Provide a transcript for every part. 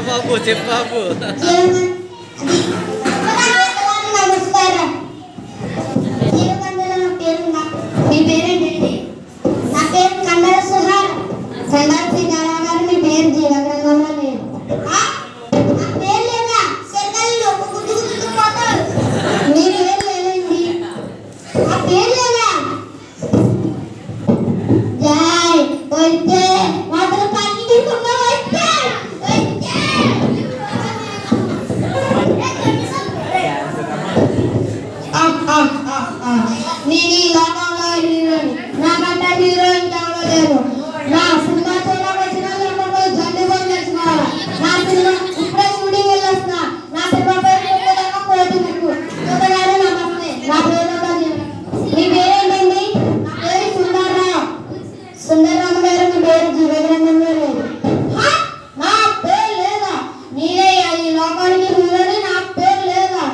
బాబు చెప్పు బాబు. నమస్కారం. మీ పేరేంటండి? నా పేరు కండల సుహార్. కండల సింగారావు గారు. మీ పేరు జీవగ్రంథంలో లేదు. నా పేరు లేదా? సెగల్లో గుద్దు గుద్దు పోతారు. మీ పేరు లేదండి. ఆ పేరు లేదా? జై వచ్చే మాటలు పట్టి వచ్చే నేను ఈ లోకంలో హీరోని. నాకంటే హీరో ఇంకెవరో లేరు. నా సినిమా చూడడానికి వచ్చిన జండుగోలు తెచ్చుకోవాలి. నా సినిమా ఇప్పుడే షూటింగ్ వెళ్ళొస్తున్నా. నా సినిమా పేరు కోటి ముక్కు. గారు నమస్తే. నా పేరు మీ పేరేంటండి? నా పేరు సుందర్రావు. సుందర్రామ గారు. మీ పేరు జీవగ్రంథంలో లేదు. నా పేరు లేదా? నేనే ఈ లోకానికి హీరోని. నా పేరు లేదా?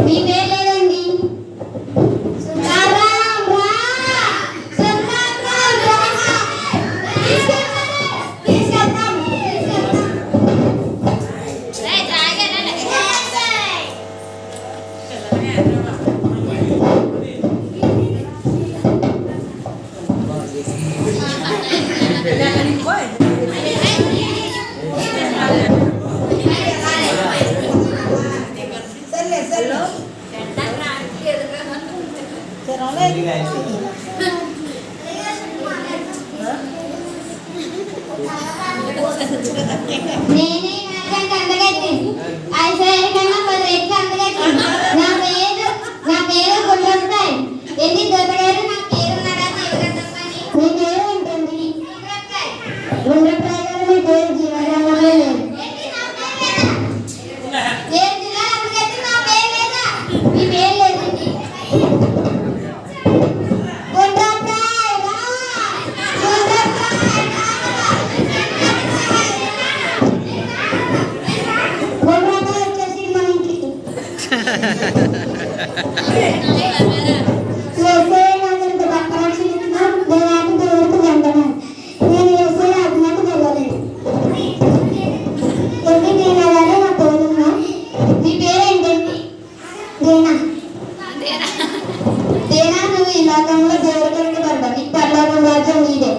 మీ పేరు లేదండి. నేనే నాకంటే అందగైతే ఐశ్వర్యకన్నా 10 రెట్లు అందగైతే. నా పేరు గుండ్రకాయ. ఎన్ని దొరగారు? నా పేరు నడా జీవగ్రంథం. మీ పేరు ఏంటండి? గుండ్రకాయ గారు. మీ పేరు జీవగ్రంథంలో లేదు. నేను జిల్లా అందగైతే నా పేరు లేదా? మీ పేరు లేదండి. దేనా నువ్వు ఈ లోకంలో దేవుడికి పడ్డా. నీకు పర్లోకం రాజ్యం నీదే.